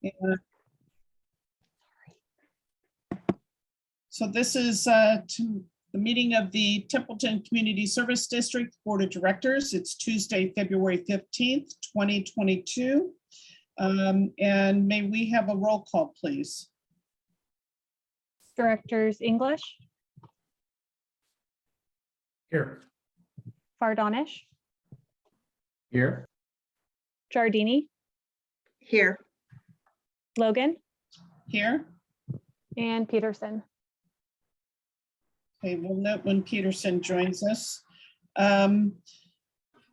Yeah. So this is to the meeting of the Templeton Community Service District Board of Directors. It's Tuesday, February 15th, 2022. And may we have a roll call, please? Directors English, Here. Fardonish, Here. Giardini, Here. Logan, Here. and Peterson. Okay, we'll note when Peterson joins us.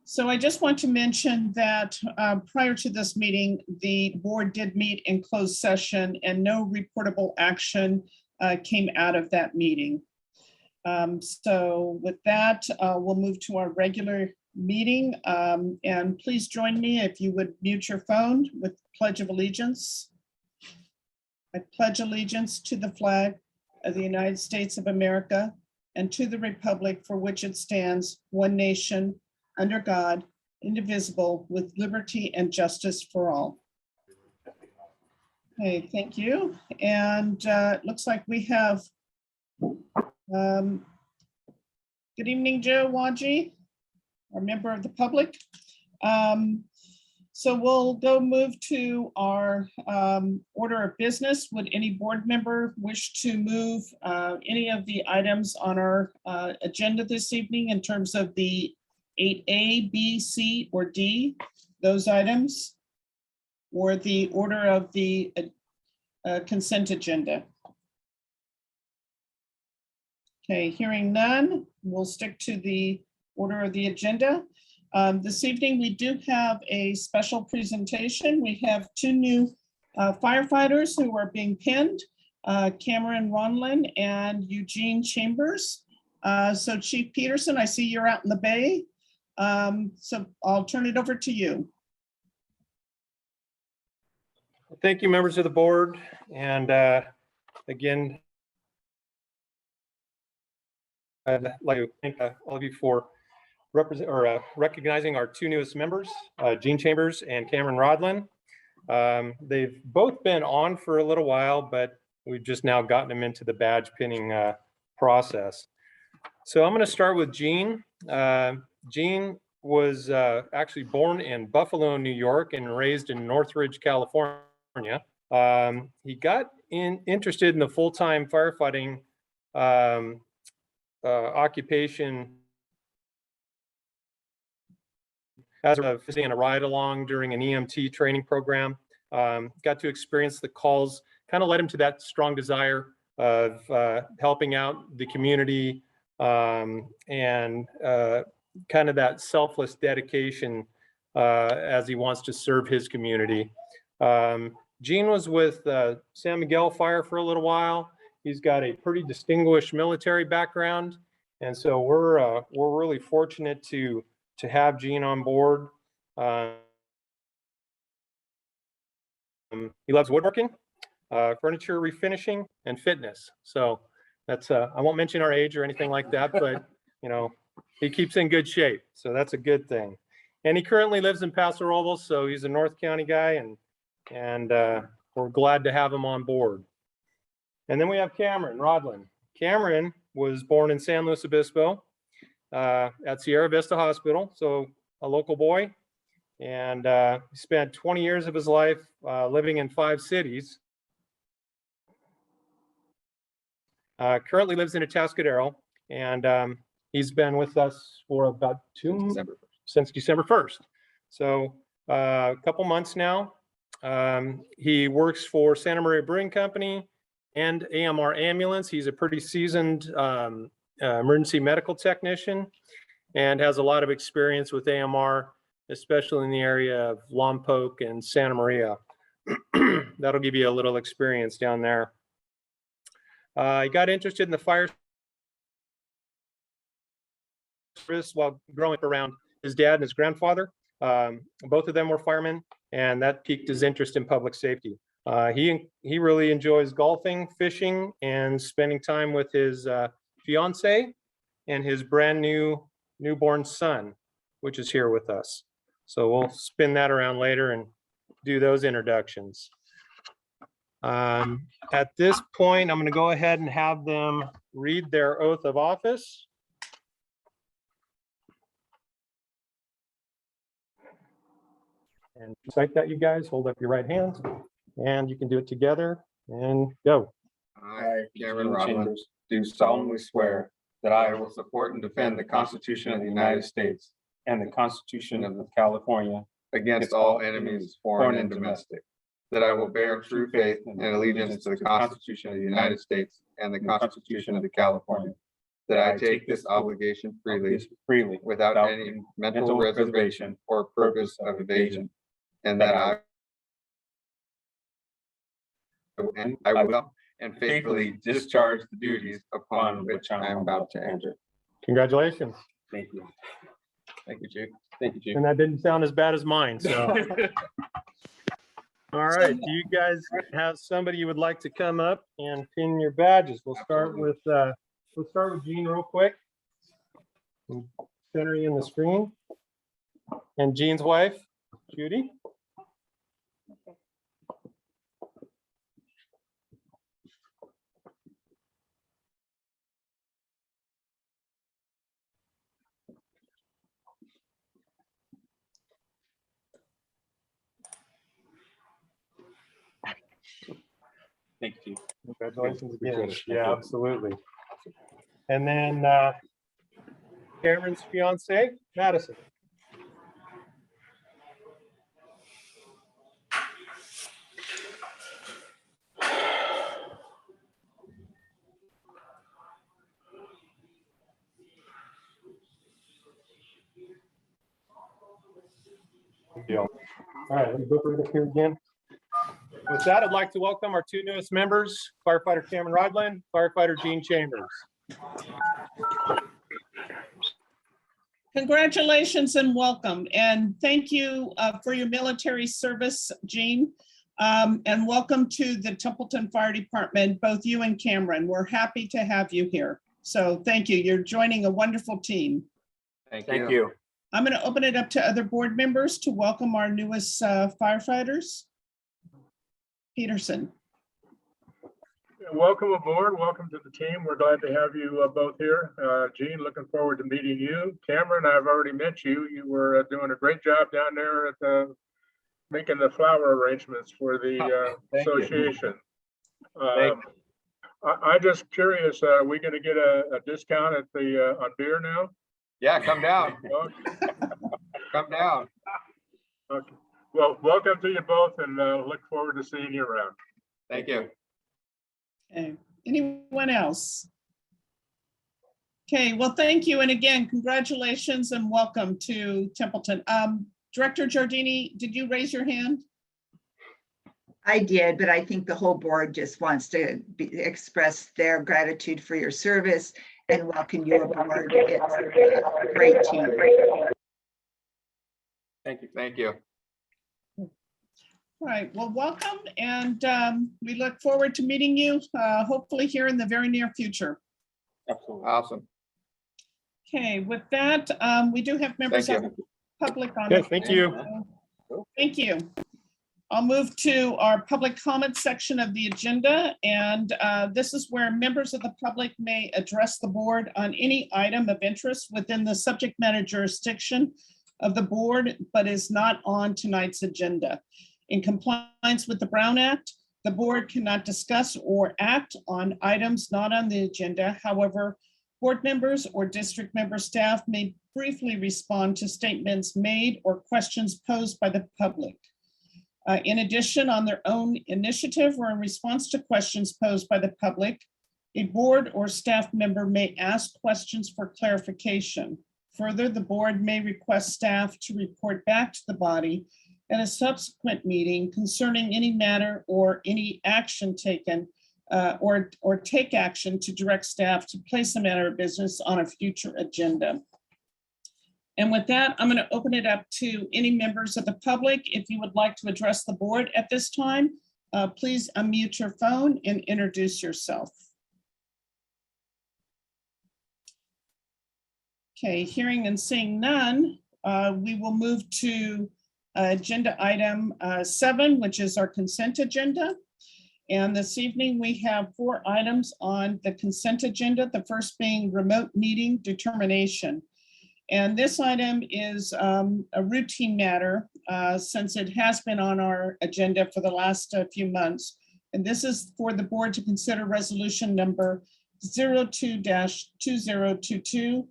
So I just want to mention that prior to this meeting, the board did meet in closed session and no reportable action came out of that meeting. So with that, we'll move to our regular meeting. And please join me if you would mute your phone with Pledge of Allegiance. I pledge allegiance to the flag of the United States of America and to the republic for which it stands, one nation, under God, indivisible, with liberty and justice for all. Okay, thank you. And it looks like we have, good evening, Joe Waji, our member of the public. So we'll go move to our order of business. Would any board member wish to move any of the items on our agenda this evening in terms of the 8A, B, C, or D, those items, or the order of the consent agenda? Okay, hearing none, we'll stick to the order of the agenda. This evening, we do have a special presentation. We have two new firefighters who are being pinned, Cameron Rodlin and Eugene Chambers. So Chief Peterson, I see you're out in the bay. So I'll turn it over to you. Thank you, members of the board. And again, I'd like to thank all of you for recognizing our two newest members, Gene Chambers and Cameron Rodlin. They've both been on for a little while, but we've just now gotten them into the badge pinning process. So I'm going to start with Gene. Gene was actually born in Buffalo, New York, and raised in Northridge, California. He got interested in the full-time firefighting occupation as a visiting a ride along during an EMT training program. Got to experience the calls, kind of led him to that strong desire of helping out the community and kind of that selfless dedication as he wants to serve his community. Gene was with San Miguel Fire for a little while. He's got a pretty distinguished military background, and so we're really fortunate to have Gene on board. He loves woodworking, furniture refinishing, and fitness. So that's I won't mention our age or anything like that, but you know, he keeps in good shape, so that's a good thing. And he currently lives in Paso Robles, so he's a North County guy, and we're glad to have him on board. And then we have Cameron Rodlin. Cameron was born in San Luis Obispo at Sierra Vista Hospital, so a local boy, and he spent 20 years of his life living in 5 cities. Currently lives in Atascadero, and he's been with us for about since December 1st. So a couple months now. He works for Santa Maria Brewing Company and AMR Ambulance. He's a pretty seasoned emergency medical technician and has a lot of experience with AMR, especially in the area of Lompoc and Santa Maria. That'll give you a little experience down there. He got interested in the fire service while growing up around his dad and his grandfather. Both of them were firemen, and that piqued his interest in public safety. He really enjoys golfing, fishing, and spending time with his fiance and his brand new newborn son, which is here with us. So we'll spin that around later and do those introductions. At this point, I'm going to go ahead and have them read their oath of office. And recite that, you guys. Hold up your right hand, and you can do it together, and go. I, Cameron Rodlin, do solemnly swear that I will support and defend the Constitution of the United States and the Constitution of California against all enemies, foreign and domestic, that I will bear true faith and allegiance to the Constitution of the United States and the Constitution of the California, that I take this obligation freely without any mental reservation or purpose of evasion, and that I will and faithfully discharge the duties upon which I am about to enter. Congratulations. Thank you. Thank you, Chief. Thank you, Chief. And that didn't sound as bad as mine, so. All right, do you guys have somebody you would like to come up and pin your badges? We'll start with Jean real quick. Center you in the screen. And Jean's wife, Judy. Thank you, Chief. Congratulations again. Appreciate it. Thank Yeah, you. absolutely. And then Cameron's fiance, Madison. Good deal. All right, let me go right up here again. With that, I'd like to welcome our two newest members, firefighter Cameron Rodlin, firefighter Jean Chambers. Congratulations and welcome. And thank you for your military service, Jean. And welcome to the Templeton Fire Department, both you and Cameron. We're happy to have you here. So thank you. You're joining a wonderful team. Thank Thank you. you. I'm going to open it up to other board members to welcome our newest firefighters. Peterson. Welcome aboard. Welcome to the team. We're glad to have you both here. Jean, looking forward to meeting you. Cameron, I've already met you. You were doing a great job down there at making the flower arrangements for the Thank you. association. Thank I'm just curious, are we going to get a discount at the on beer now? Yeah, come down. Okay. Come down. Okay. Well, welcome to you both, and look forward to seeing you around. Thank you. Okay, anyone else? Okay, well, thank you. And again, congratulations and welcome to Templeton. Director Giardini, did you raise your hand? I did, but I think the whole board just wants to express their gratitude for your service and welcome you aboard. It's a great team. Thank you. Thank you. All right, well, welcome. And we look forward to meeting you, hopefully here in the very near future. Absolutely. Awesome. Okay, with that, we do have members Thank of the public on. Okay, the thank you. Thank you. I'll move to our public comment section of the agenda. And this is where members of the public may address the board on any item of interest within the subject matter jurisdiction of the board, but is not on tonight's agenda. In compliance with the Brown Act, the board cannot discuss or act on items not on the agenda. However, board members or district member staff may briefly respond to statements made or questions posed by the public. In addition, on their own initiative or in response to questions posed by the public, a board or staff member may ask questions for clarification. Further, the board may request staff to report back to the body at a subsequent meeting concerning any matter or any action taken or take action to direct staff to place a matter of business on a future agenda. And with that, I'm going to open it up to any members of the public. If you would like to address the board at this time, please unmute your phone and introduce yourself. Okay, hearing and seeing none, we will move to agenda item 7, which is our consent agenda. And this evening, we have 4 items on the consent agenda, the first being remote meeting determination. And this item is a routine matter since it has been on our agenda for the last few months. And this is for the board to consider resolution number 02-2022,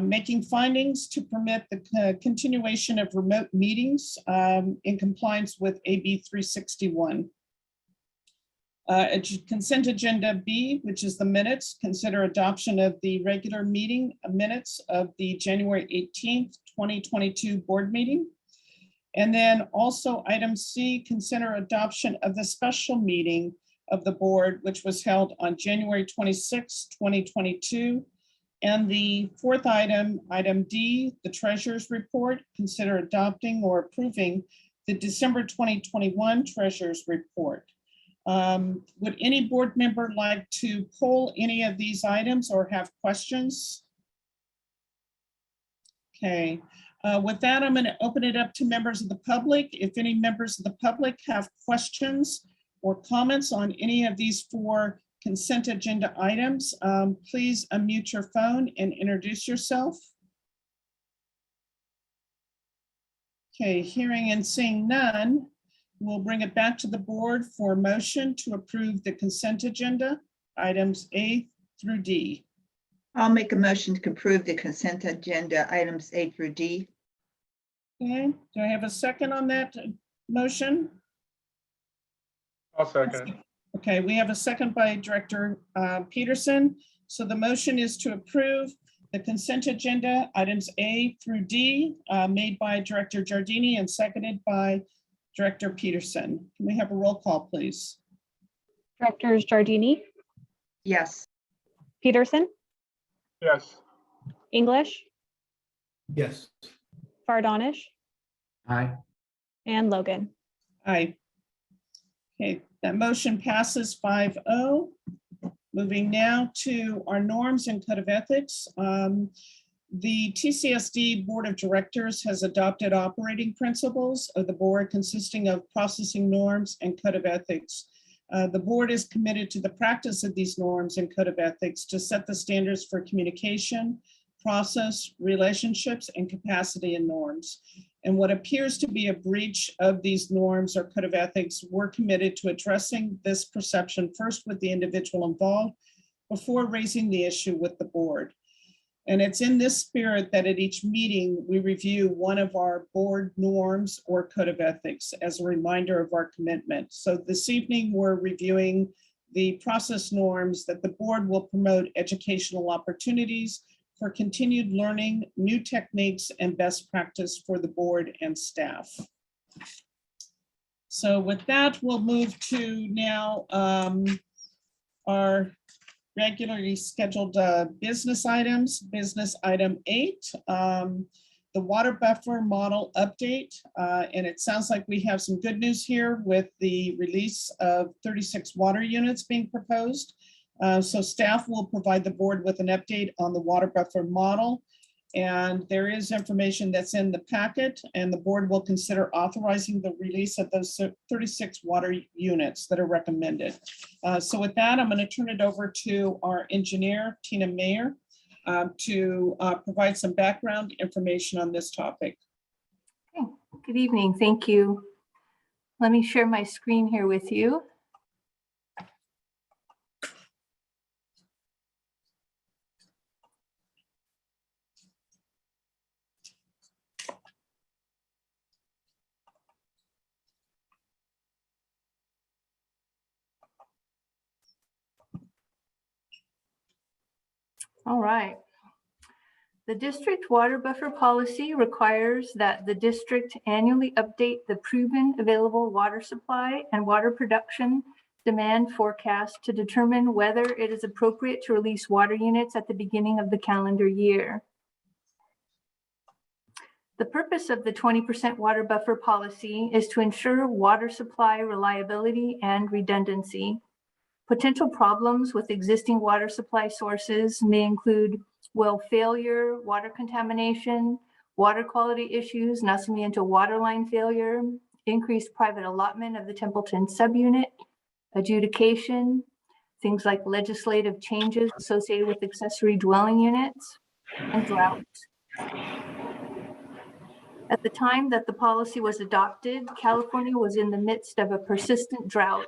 making findings to permit the continuation of remote meetings in compliance with AB 361. Consent agenda B, which is the minutes, consider adoption of the regular meeting minutes of the January 18th, 2022 board meeting. And then also item C, consider adoption of the special meeting of the board, which was held on January 26, 2022. And the fourth item, item D, the treasurer's report, consider adopting or approving the December 2021 treasurer's report. Would any board member like to pull any of these items or have questions? Okay, with that, I'm going to open it up to members of the public. If any members of the public have questions or comments on any of these 4 consent agenda items, please unmute your phone and introduce yourself. Okay, hearing and seeing none, we'll bring it back to the board for a motion to approve the consent agenda, items A through D. I'll make a motion to approve the consent agenda items A through D. Mm-hmm. Okay, do I have a second on that motion? I'll second it. Okay, we have a second by Director Peterson. So the motion is to approve the consent agenda, items A through D, made by Director Giardini and seconded by Director Peterson. Can we have a roll call, please? Directors Giardini, Yes. Peterson, Yes. English, Yes. Fardonish, Aye. and Logan. Aye. Okay, that motion passes 5-0. Moving now to our norms and code of ethics. The TCSD Board of Directors has adopted operating principles of the board consisting of processing norms and code of ethics. The board is committed to the practice of these norms and code of ethics to set the standards for communication, process, relationships, and capacity in norms. And what appears to be a breach of these norms or code of ethics, we're committed to addressing this perception first with the individual involved before raising the issue with the board. And it's in this spirit that at each meeting, we review one of our board norms or code of ethics as a reminder of our commitment. So this evening, we're reviewing the process norms that the board will promote educational opportunities for continued learning, new techniques, and best practice for the board and staff. So with that, we'll move to now our regularly scheduled business items. Business item 8, the water buffer model update. And it sounds like we have some good news here with the release of 36 water units being proposed. So staff will provide the board with an update on the water buffer model. And there is information that's in the packet, and the board will consider authorizing the release of those 36 water units that are recommended. So with that, I'm going to turn it over to our engineer, Tina Mayer, to provide some background information on this topic. Okay. Good evening. Thank you. Let me share my screen here with you. All right. The district water buffer policy requires that the district annually update the proven available water supply and water production demand forecast to determine whether it is appropriate to release water units at the beginning of the calendar year. The purpose of the 20% water buffer policy is to ensure water supply reliability and redundancy. Potential problems with existing water supply sources may include well failure, water contamination, water quality issues, Nasamiento water line failure, increased private allotment of the Templeton subunit, adjudication, things like legislative changes associated with accessory dwelling units, and drought. At the time that the policy was adopted, California was in the midst of a persistent drought.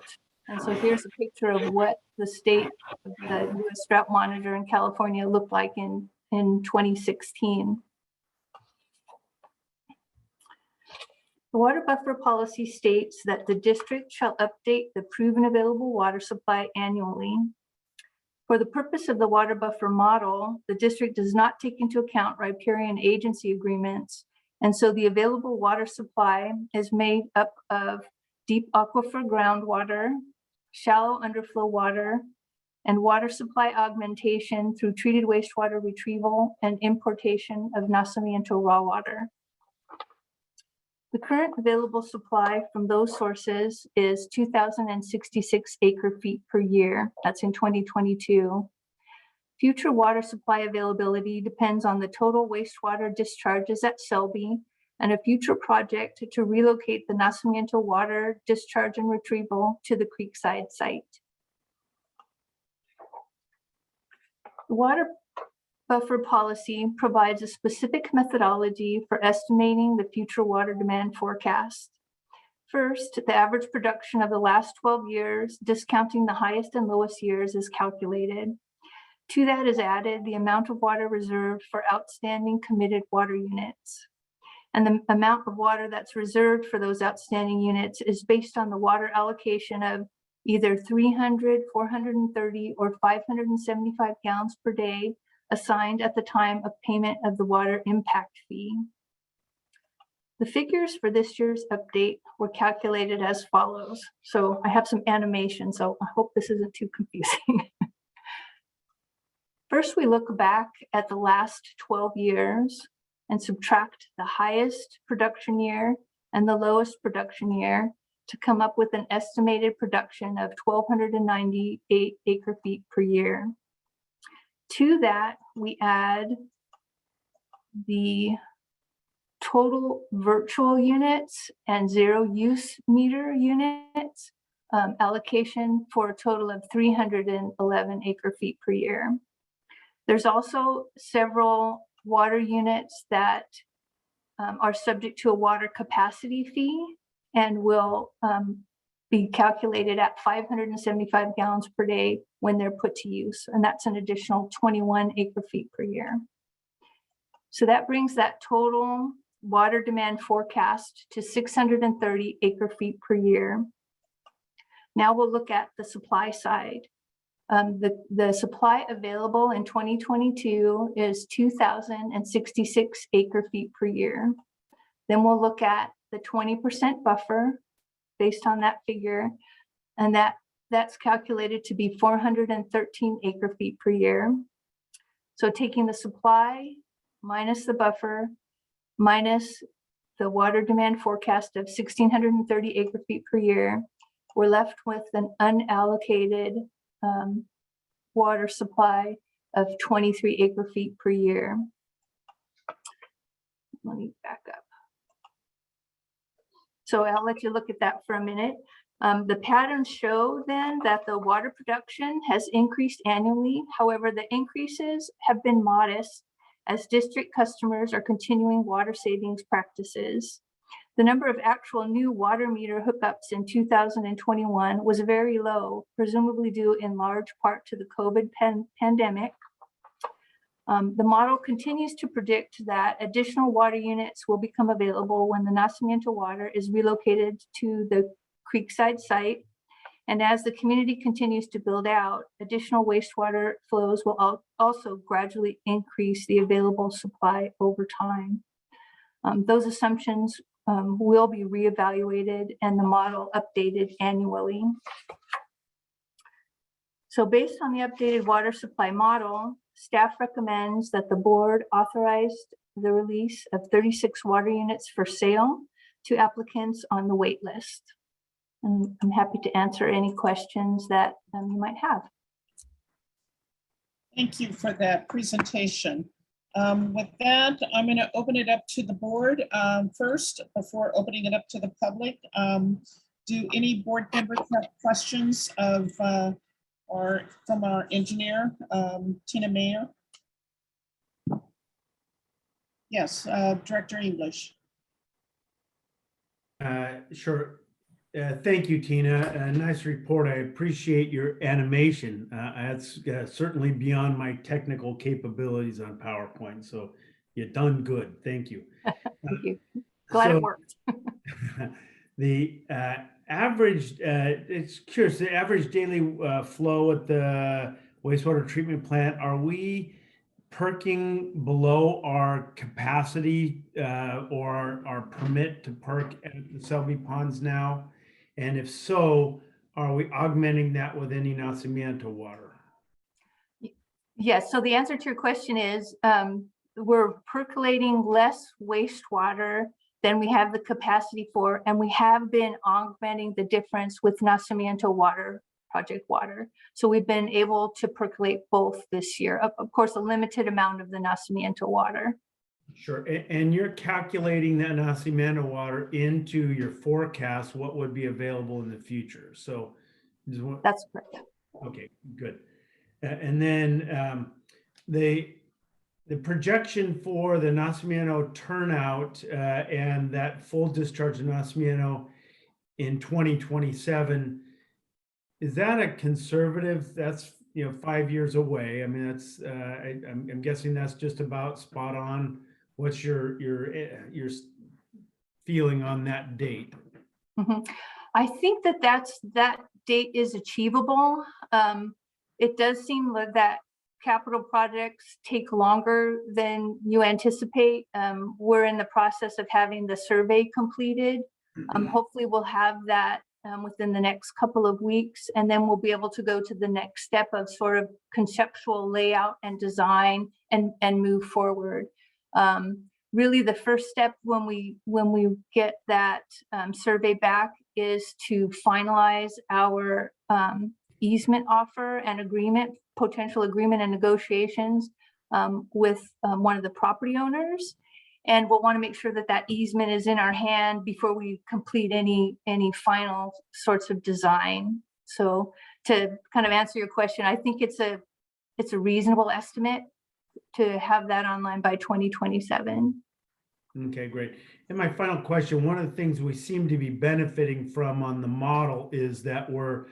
And so here's a picture of what the state, the U.S. Drought Monitor in California looked like in 2016. The water buffer policy states that the district shall update the proven available water supply annually. For the purpose of the water buffer model, the district does not take into account riparian agency agreements, and so the available water supply is made up of deep aquifer groundwater, shallow underflow water, and water supply augmentation through treated wastewater retrieval and importation of nacimiento raw water. The current available supply from those sources is 2,066 acre feet per year. That's in 2022. Future water supply availability depends on the total wastewater discharges at Selby and a future project to relocate the nacimiento water discharge and retrieval to the Creekside site. The water buffer policy provides a specific methodology for estimating the future water demand forecast. First, the average production of the last 12 years, discounting the highest and lowest years, is calculated. To that is added the amount of water reserved for outstanding committed water units. And the amount of water that's reserved for those outstanding units is based on the water allocation of either 300, 430, or 575 gallons per day assigned at the time of payment of the water impact fee. The figures for this year's update were calculated as follows. So I have some animation, so I hope this isn't too confusing. First, we look back at the last 12 years and subtract the highest production year and the lowest production year to come up with an estimated production of 1,298 acre feet per year. To that, we add the total virtual units and zero use meter units allocation for a total of 311 acre feet per year. There's also several water units that are subject to a water capacity fee and will be calculated at 575 gallons per day when they're put to use. And that's an additional 21 acre feet per year. So that brings that total water demand forecast to 630 acre feet per year. Now we'll look at the supply side. The supply available in 2022 is 2,066 acre feet per year. Then we'll look at the 20% buffer based on that figure, and that's calculated to be 413 acre feet per year. So taking the supply minus the buffer minus the water demand forecast of 1,630 acre feet per year, we're left with an unallocated water supply of 23 acre feet per year. Let me back up. So I'll let you look at that for a minute. The patterns show then that the water production has increased annually. However, the increases have been modest as district customers are continuing water savings practices. The number of actual new water meter hookups in 2021 was very low, presumably due in large part to the COVID pandemic. The model continues to predict that additional water units will become available when the nacimiento water is relocated to the Creekside site. And as the community continues to build out, additional wastewater flows will also gradually increase the available supply over time. Those assumptions will be reevaluated and the model updated annually. So based on the updated water supply model, staff recommends that the board authorized the release of 36 water units for sale to applicants on the wait list. And I'm happy to answer any questions that you might have. Thank you for that presentation. With that, I'm going to open it up to the board first before opening it up to the public. Do any board members have questions of from our engineer, Tina Mayer? Yes, Director English. Sure. Thank you, Tina. A nice report. I appreciate your animation. That's certainly beyond my technical capabilities on PowerPoint. So you've done good. Thank you. Thank you. Glad So it worked. the average, it's curious, the average daily flow at the wastewater treatment plant, are we perking below our capacity or our permit to perk at the Selby ponds now? And if so, are we augmenting that with any nacimiento water? Yes, so the answer to your question is we're percolating less wastewater than we have the capacity for, and we have been augmenting the difference with nacimiento water, project water. So we've been able to percolate both this year. Of course, a limited amount of the nacimiento water. Sure. And you're calculating that nacimiento water into your forecast, what would be available in the future. So That's correct. okay, good. And then the projection for the nacimiento turnout and that full discharge of nacimiento in 2027, is that a conservative? That's 5 years away. I mean, that's I'm guessing that's just about spot on. What's your feeling on that date? Mm-hmm. I think that date is achievable. It does seem like that capital projects take longer than you anticipate. We're in the process of having the survey completed. Hopefully we'll have that within the next couple of weeks, and then we'll be able to go to the next step of sort of conceptual layout and design and move forward. Really the first step when we get that survey back is to finalize our easement offer and agreement, potential agreement and negotiations with one of the property owners. And we'll want to make sure that that easement is in our hand before we complete any final sorts of design. So to kind of answer your question, I think it's a reasonable estimate to have that online by 2027. Okay, great. And my final question, one of the things we seem to be benefiting from on the model is that we're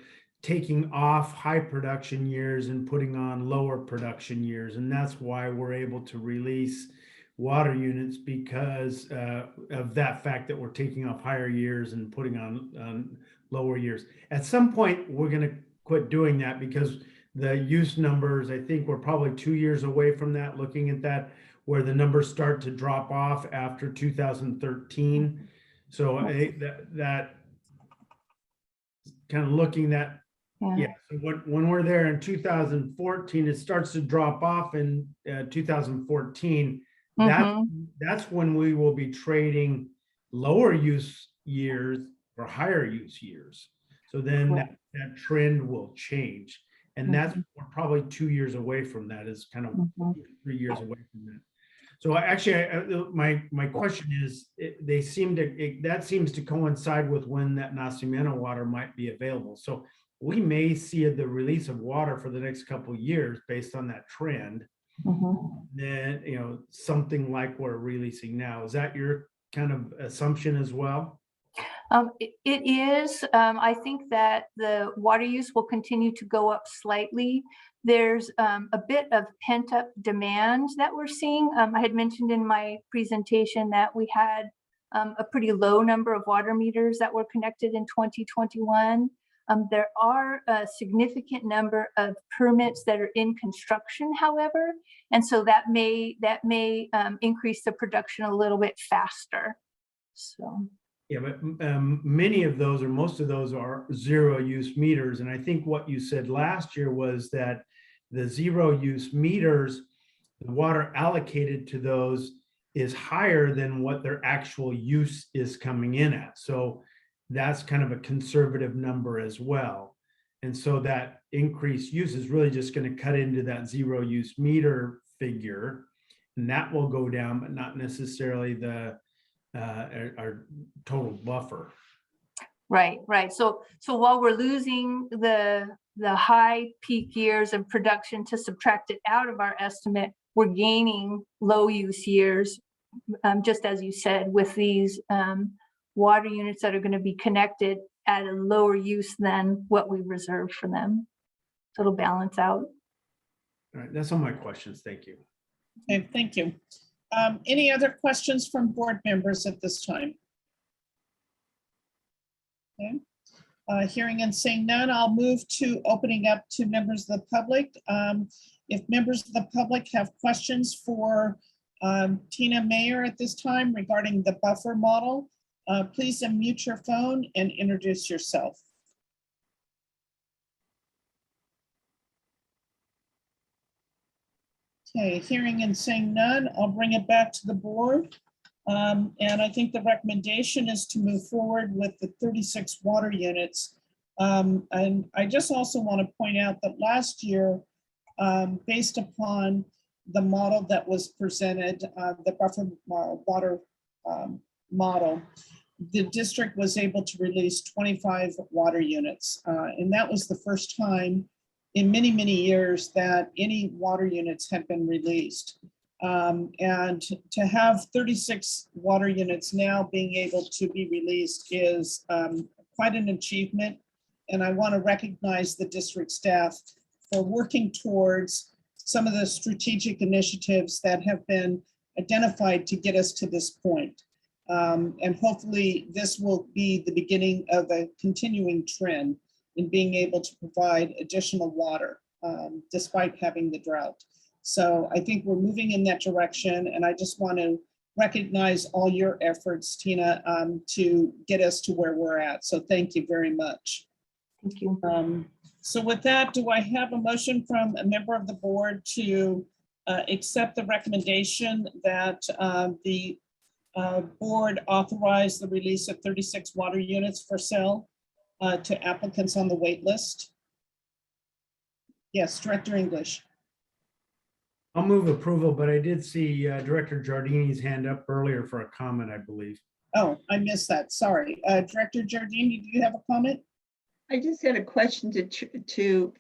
taking off high production years and putting on lower production years. And that's why we're able to release water units, because of that fact that we're taking off higher years and putting on lower years. At some point, we're going to quit doing that because the use numbers, I think we're probably 2 years away from that, looking at that, where the numbers start to drop off after 2013. So I think that kind of looking at, yeah. So when we're there in 2014, it starts to drop off in 2014. That's when we will be trading lower use years for higher use years. So then that trend will change. And that's, we're probably 2 years away from that, is kind of 3 years away from that. So actually, my question is, that seems to coincide with when that nacimiento water might be available. So we may see the release of water for the next couple of years based on that trend. Then, something like we're releasing now. Is that your kind of assumption as well? It is. I think that the water use will continue to go up slightly. There's a bit of pent-up demand that we're seeing. I had mentioned in my presentation that we had a pretty low number of water meters that were connected in 2021. There are a significant number of permits that are in construction, however, and so that may increase the production a little bit faster. So. Yeah, but many of those, or most of those, are zero use meters. And I think what you said last year was that the zero use meters, the water allocated to those is higher than what their actual use is coming in at. So that's kind of a conservative number as well. And so that increased use is really just going to cut into that zero use meter figure, and that will go down, but not necessarily our total buffer. Right, right. So while we're losing the high peak years of production to subtract it out of our estimate, we're gaining low use years, just as you said, with these water units that are going to be connected at a lower use than what we reserved for them. So it'll balance out. All right, that's all my questions. Thank you. Okay, thank you. Any other questions from board members at this time? Okay. Hearing and seeing none, I'll move to opening up to members of the public. If members of the public have questions for Tina Mayer at this time regarding the buffer model, please unmute your phone and introduce yourself. Okay, hearing and seeing none, I'll bring it back to the board. And I think the recommendation is to move forward with the 36 water units. And I just also want to point out that last year, based upon the model that was presented, the buffer water model, the district was able to release 25 water units. And that was the first time in many, many years that any water units had been released. And to have 36 water units now being able to be released is quite an achievement. And I want to recognize the district staff for working towards some of the strategic initiatives that have been identified to get us to this point. And hopefully this will be the beginning of a continuing trend in being able to provide additional water despite having the drought. So I think we're moving in that direction, and I just want to recognize all your efforts, Tina, to get us to where we're at. So thank you very much. Thank you. So with that, do I have a motion from a member of the board to accept the recommendation that the board authorize the release of 36 water units for sale to applicants on the wait list? Yes, Director English. I'll move approval, but I did see Director Giardini's hand up earlier for a comment, I believe. Oh, I missed that. Sorry. Director Giardini, do you have a comment? I just had a question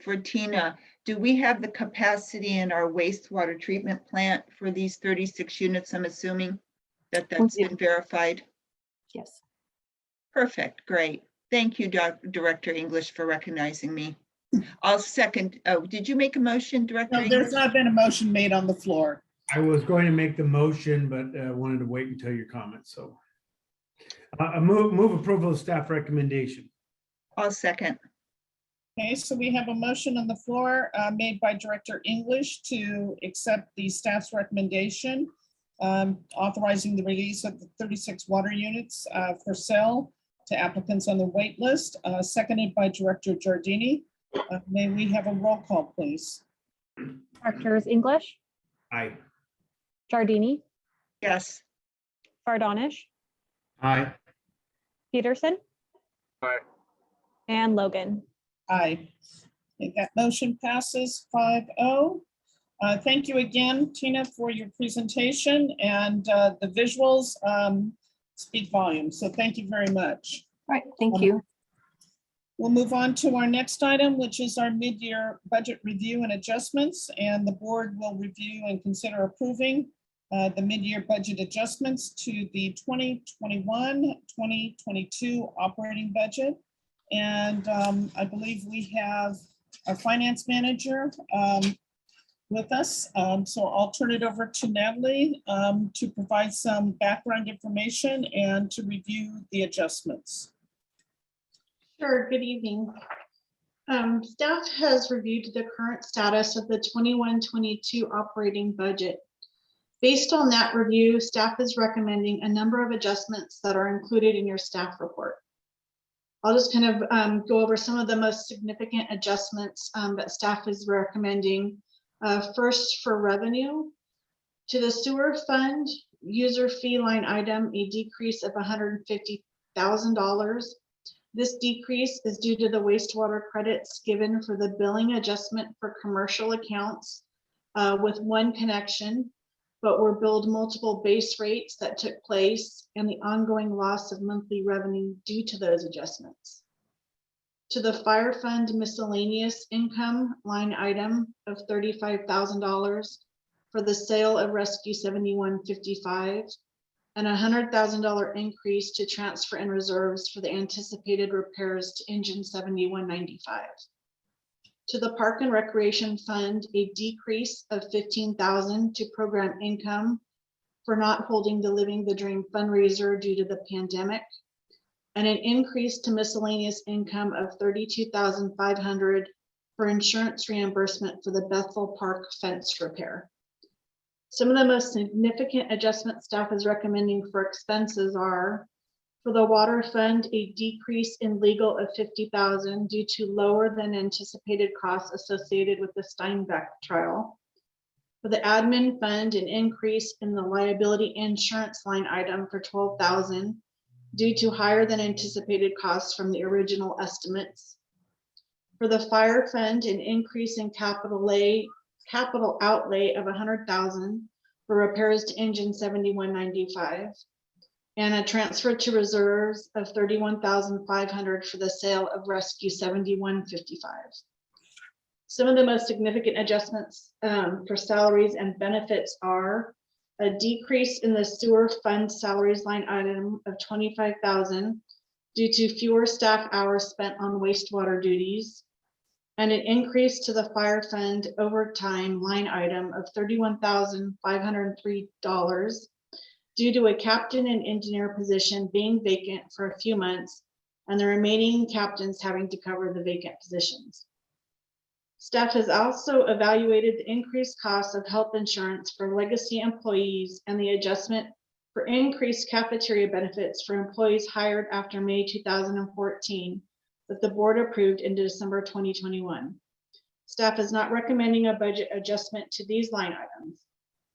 for Tina. Do we have the capacity in our wastewater treatment plant for these 36 units? I'm assuming that that's been verified. Yes. Perfect, great. Thank you, Director English, for recognizing me. I'll second. Oh, did you make a motion, Director No, English? there's not been a motion made on the floor. I was going to make the motion, but wanted to wait until your comments. So I move approval of staff recommendation. I'll second. Okay, so we have a motion on the floor made by Director English to accept the staff's recommendation authorizing the release of the 36 water units for sale to applicants on the wait list, seconded by Director Giardini. May we have a roll call, please? Directors English, Aye. Giardini, Yes. Fardonish, Aye. Peterson, Aye. and Logan. Aye. Okay, that motion passes 5-0. Thank you again, Tina, for your presentation, and the visuals speak volumes. So thank you very much. All right, thank you. We'll move on to our next item, which is our mid-year budget review and adjustments, and the board will review and consider approving the mid-year budget adjustments to the 2021-2022 operating budget. And I believe we have our finance manager with us. So I'll turn it over to Natalie to provide some background information and to review the adjustments. Sure, good evening. Staff has reviewed the current status of the 21-22 operating budget. Based on that review, staff is recommending a number of adjustments that are included in your staff report. I'll just kind of go over some of the most significant adjustments that staff is recommending. First, for revenue, to the sewer fund user fee line item, a decrease of $150,000. This decrease is due to the wastewater credits given for the billing adjustment for commercial accounts with one connection, but were billed multiple base rates that took place and the ongoing loss of monthly revenue due to those adjustments. To the fire fund miscellaneous income line item of $35,000 for the sale of Rescue 7155 and $100,000 increase to transfer and reserves for the anticipated repairs to engine 7195. To the Park and Recreation Fund, a decrease of $15,000 to program income for not holding the Living the Dream fundraiser due to the pandemic, and an increase to miscellaneous income of $32,500 for insurance reimbursement for the Bethel Park fence repair. Some of the most significant adjustments staff is recommending for expenses are: for the water fund, a decrease in legal of $50,000 due to lower than anticipated costs associated with the Steinbeck trial. For the admin fund, an increase in the liability insurance line item for $12,000 due to higher than anticipated costs from the original estimates. For the fire fund, an increase in capital outlay of $100,000 for repairs to engine 7195. And a transfer to reserves of $31,500 for the sale of Rescue 7155. Some of the most significant adjustments for salaries and benefits are a decrease in the sewer fund salaries line item of $25,000 due to fewer staff hours spent on wastewater duties, and an increase to the fire fund overtime line item of $31,503 due to a captain and engineer position being vacant for a few months and the remaining captains having to cover the vacant positions. Staff has also evaluated the increased costs of health insurance for legacy employees and the adjustment for increased cafeteria benefits for employees hired after May 2014 that the board approved in December 2021. Staff is not recommending a budget adjustment to these line items.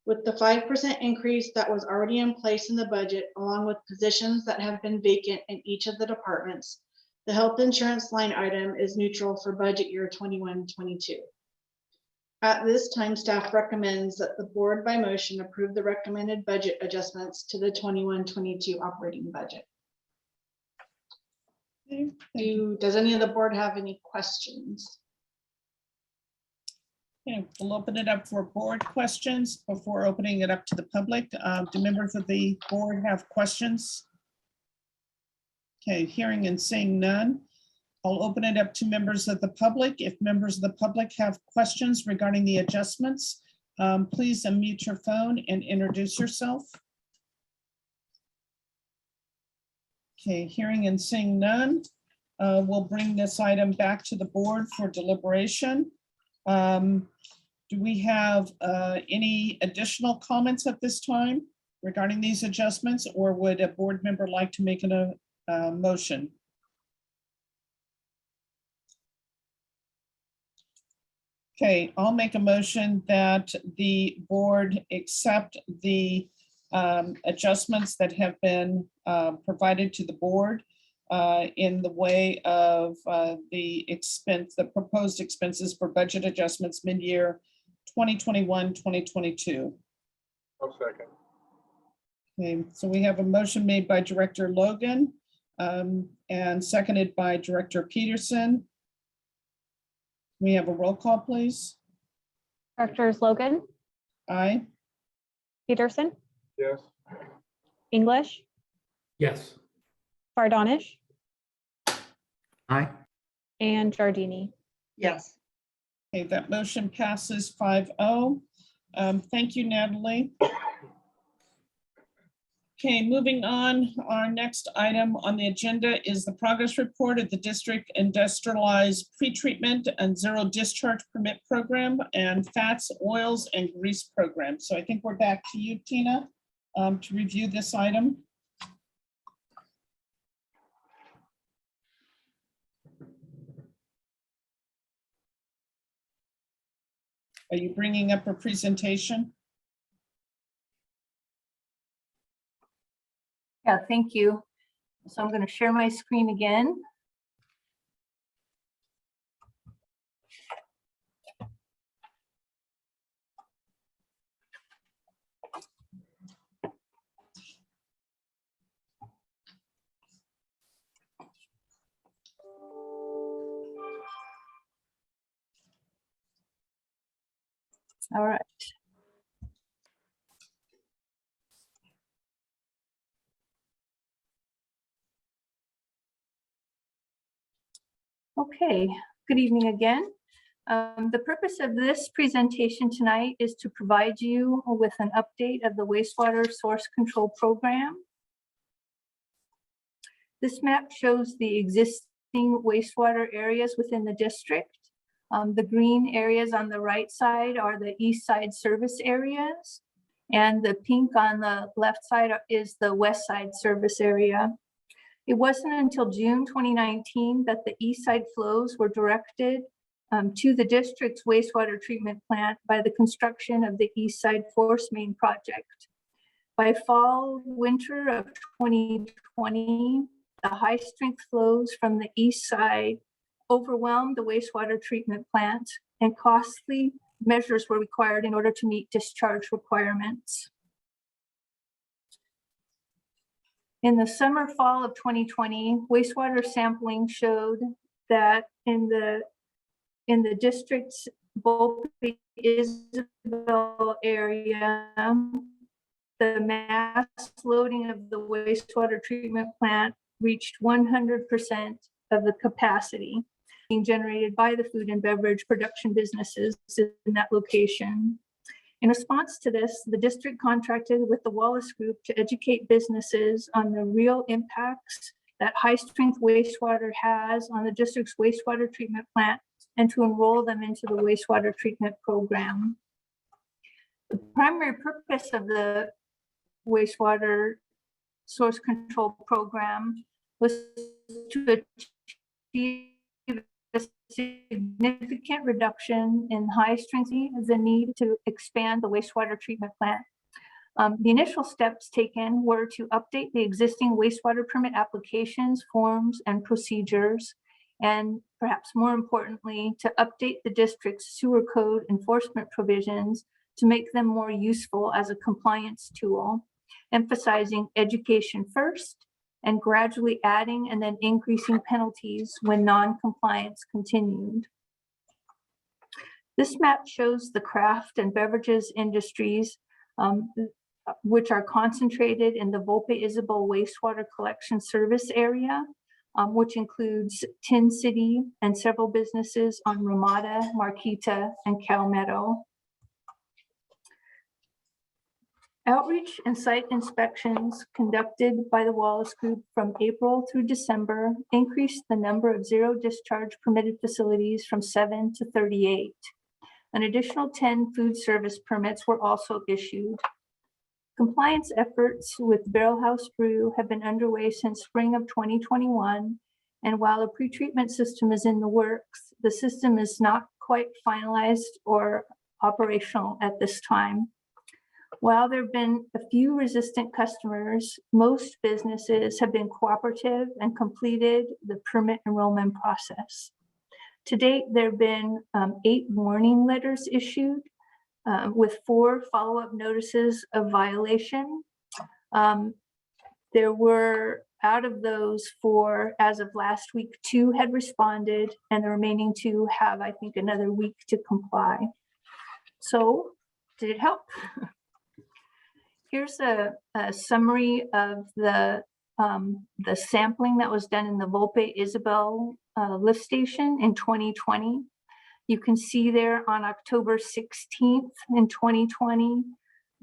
With the 5% increase that was already in place in the budget, along with positions that have been vacant in each of the departments, the health insurance line item is neutral for budget year 21-22. At this time, staff recommends that the board by motion approve the recommended budget adjustments to the 21-22 operating budget. Does any of the board have any questions? Okay, we'll open it up for board questions before opening it up to the public. Do members of the board have questions? Okay, hearing and seeing none, I'll open it up to members of the public. If members of the public have questions regarding the adjustments, please unmute your phone and introduce yourself. Okay, hearing and seeing none, we'll bring this item back to the board for deliberation. Do we have any additional comments at this time regarding these adjustments, or would a board member like to make a motion? Okay, I'll make a motion that the board accept the adjustments that have been provided to the board in the way of the proposed expenses for budget adjustments mid-year 2021-2022. I'll second. Okay, so we have a motion made by Director Logan and seconded by Director Peterson. We have a roll call, please. Directors Logan, Aye. Peterson, Yes. English, Yes. Fardonish, Aye. and Giardini. Yes. Okay, that motion passes 5-0. Thank you, Natalie. Okay, moving on, our next item on the agenda is the progress report of the district industrialized pretreatment and zero discharge permit program and fats, oils, and grease program. So I think we're back to you, Tina, to review this item. Are you bringing up a presentation? Yeah, thank you. So I'm going to share my screen again. All right. Okay, good evening again. The purpose of this presentation tonight is to provide you with an update of the wastewater source control program. This map shows the existing wastewater areas within the district. The green areas on the right side are the east side service areas, and the pink on the left side is the west side service area. It wasn't until June 2019 that the east side flows were directed to the district's wastewater treatment plant by the construction of the east side force main project. By fall, winter of 2020, the high strength flows from the east side overwhelmed the wastewater treatment plant, and costly measures were required in order to meet discharge requirements. In the summer, fall of 2020, wastewater sampling showed that in the district's Isabel area, the mass loading of the wastewater treatment plant reached 100% of the capacity being generated by the food and beverage production businesses in that location. In response to this, the district contracted with the Wallace Group to educate businesses on the real impacts that high-strength wastewater has on the district's wastewater treatment plant and to enroll them into the wastewater treatment program. The primary purpose of the wastewater source control program was to achieve a significant reduction in high strength of the need to expand the wastewater treatment plant. The initial steps taken were to update the existing wastewater permit applications, forms, and procedures, and perhaps more importantly, to update the district's sewer code enforcement provisions to make them more useful as a compliance tool, emphasizing education first and gradually adding and then increasing penalties when non-compliance continued. This map shows the craft and beverages industries which are concentrated in the Volpe Isabel wastewater collection service area, which includes Tin City and several businesses on Ramada, Marquita, and Calmetto. Outreach and site inspections conducted by the Wallace Group from April through December increased the number of zero discharge permitted facilities from 7 to 38. An additional 10 food service permits were also issued. Compliance efforts with Barrel House Brew have been underway since spring of 2021, and while a pretreatment system is in the works, the system is not quite finalized or operational at this time. While there have been a few resistant customers, most businesses have been cooperative and completed the permit enrollment process. To date, there have been 8 warning letters issued with 4 follow-up notices of violation. There were, out of those 4, as of last week, 2 had responded, and the remaining 2 have, I think, another week to comply. So, did it help? Here's a summary of the sampling that was done in the Volpe Isabel lift station in 2020. You can see there on October 16th in 2020,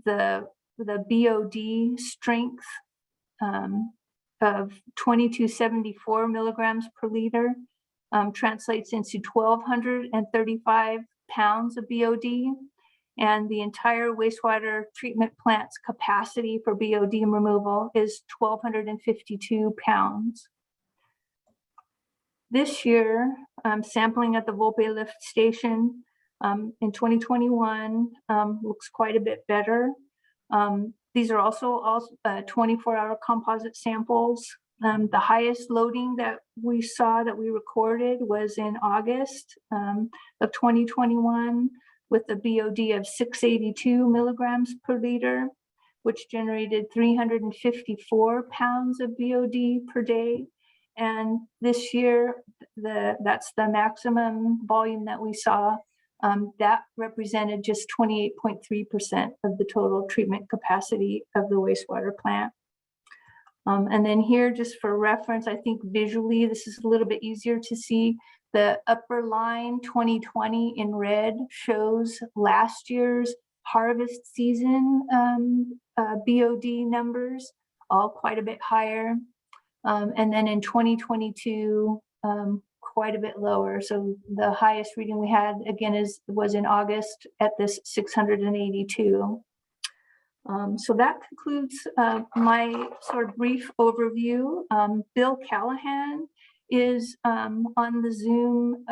the BOD strength of 2274 milligrams per liter translates into 1,235 pounds of BOD. And the entire wastewater treatment plant's capacity for BOD removal is 1,252 pounds. This year, sampling at the Volpe lift station in 2021 looks quite a bit better. These are also 24-hour composite samples. The highest loading that we saw, that we recorded, was in August of 2021. With a BOD of 682 milligrams per liter, which generated 354 pounds of BOD per day. And this year, that's the maximum volume that we saw, That represented just 28.3% of the total treatment capacity of the wastewater plant. And then here, just for reference, I think visually, this is a little bit easier to see. The upper line, 2020 in red, shows last year's harvest season BOD numbers, all quite a bit higher. And then in 2022, quite a bit lower. So the highest reading we had, again, was in August at this 682. So that concludes my sort of brief overview. Bill Callahan is on the Zoom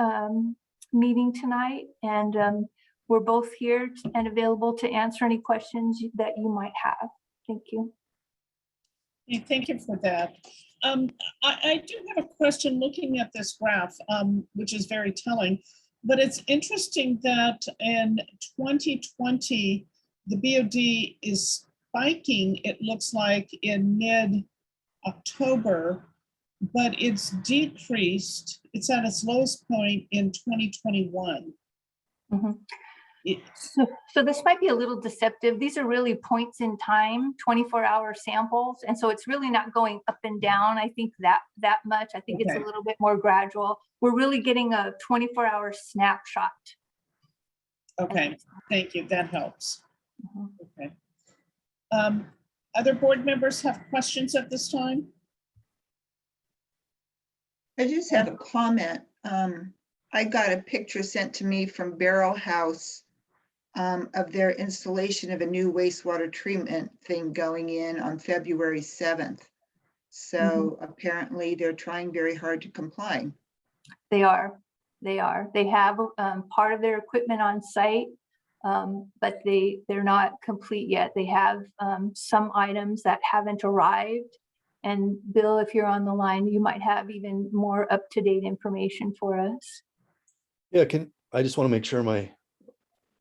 meeting tonight, and we're both here and available to answer any questions that you might have. Thank you. Okay, thank you for that. I do have a question looking at this graph, which is very telling, but it's interesting that in 2020, the BOD is spiking, it looks like, in mid-October, but it's decreased. It's at its lowest point in 2021. Mhm. So this might be a little deceptive. These are really points in time, 24-hour samples. And so it's really not going up and down, I think, that much. I think it's a little bit more gradual. We're really getting a 24-hour snapshot. Okay, thank you. That helps. Mhm. Okay. Other board members have questions at this time? I just have a comment. I got a picture sent to me from Barrel House of their installation of a new wastewater treatment thing going in on February 7th. So apparently they're trying very hard to comply. They are. They have part of their equipment on site, but they're not complete yet. They have some items that haven't arrived. And Bill, if you're on the line, you might have even more up-to-date information for us. Yeah, I just want to make sure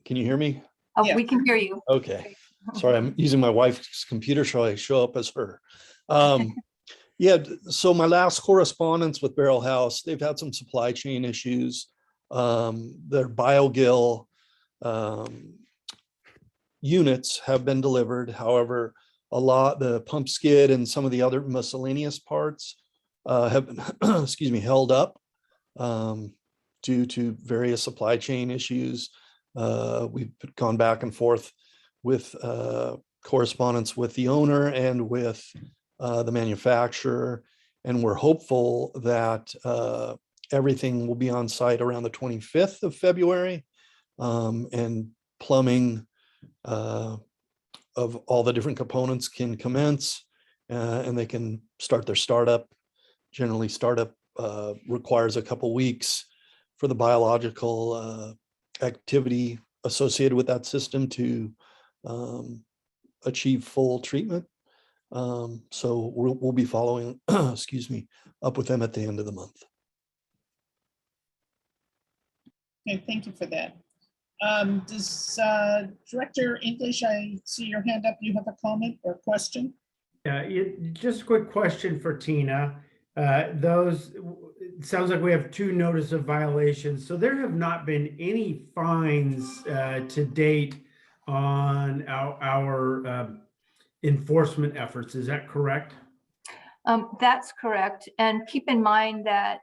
can you hear me? Oh, Yeah. we can hear you. Okay. Sorry, I'm using my wife's computer, so I show up as her. Yeah, so my last correspondence with Barrel House, they've had some supply chain issues. Their BioGill units have been delivered. However, the pump skid and some of the other miscellaneous parts have been, excuse me, held up due to various supply chain issues. We've gone back and forth with correspondence with the owner and with the manufacturer, and we're hopeful that everything will be on site around the 25th of February, and plumbing of all the different components can commence, and they can start their startup. Generally, startup requires a couple weeks for the biological activity associated with that system to achieve full treatment. So we'll be following, excuse me, up with them at the end of the month. Okay, thank you for that. Does Director English, I see your hand up. You have a comment or question? Yeah, just a quick question for Tina. It sounds like we have 2 notice of violations. So there have not been any fines to date on our enforcement efforts. Is that correct? That's correct. And keep in mind that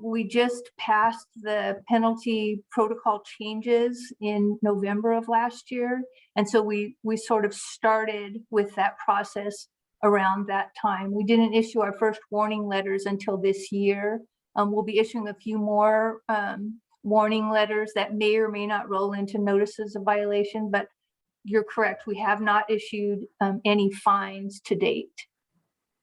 we just passed the penalty protocol changes in November of last year. And so we sort of started with that process around that time. We didn't issue our first warning letters until this year. We'll be issuing a few more warning letters that may or may not roll into notices of violation, but you're correct. We have not issued any fines to date.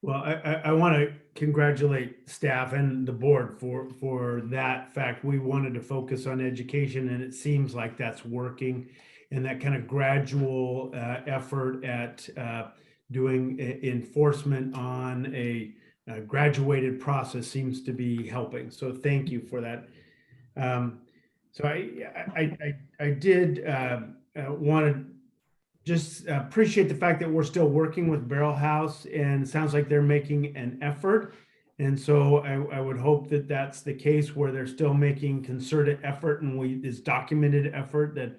Well, I want to congratulate staff and the board for that fact. We wanted to focus on education, and it seems like that's working. And that kind of gradual effort at doing enforcement on a graduated process seems to be helping. So thank you for that. So I did want to just appreciate the fact that we're still working with Barrel House, and it sounds like they're making an effort. And so I would hope that that's the case where they're still making concerted effort and this documented effort that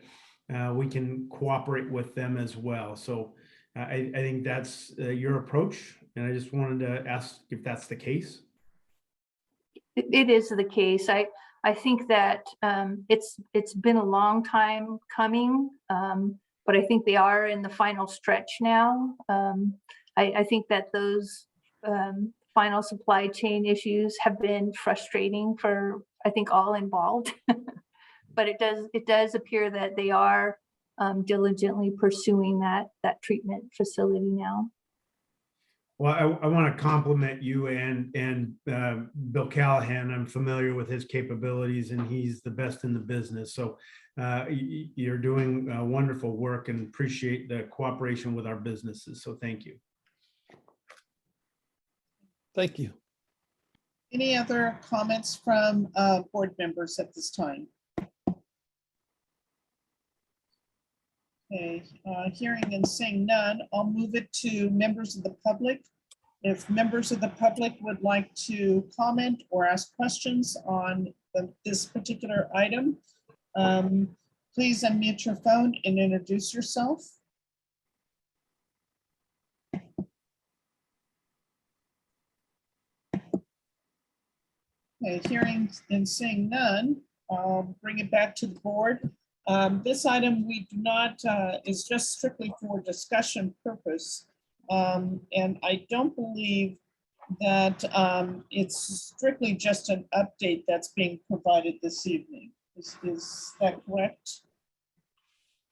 we can cooperate with them as well. So I think that's your approach. And I just wanted to ask if that's the case. It is the case. I think that it's been a long time coming, but I think they are in the final stretch now. I think that those final supply chain issues have been frustrating for, I think, all involved. But it does appear that they are diligently pursuing that treatment facility now. Well, I want to compliment you and Bill Callahan. I'm familiar with his capabilities and he's the best in the business. So you're doing wonderful work and appreciate the cooperation with our businesses. So thank you. Thank you. Any other comments from board members at this time? Okay, hearing and seeing none, I'll move it to members of the public. If members of the public would like to comment or ask questions on this particular item, please unmute your phone and introduce yourself. Okay, hearing and seeing none, I'll bring it back to the board. This item we do not, is just strictly for discussion purpose. And I don't believe that it's strictly just an update that's being provided this evening. Is that correct?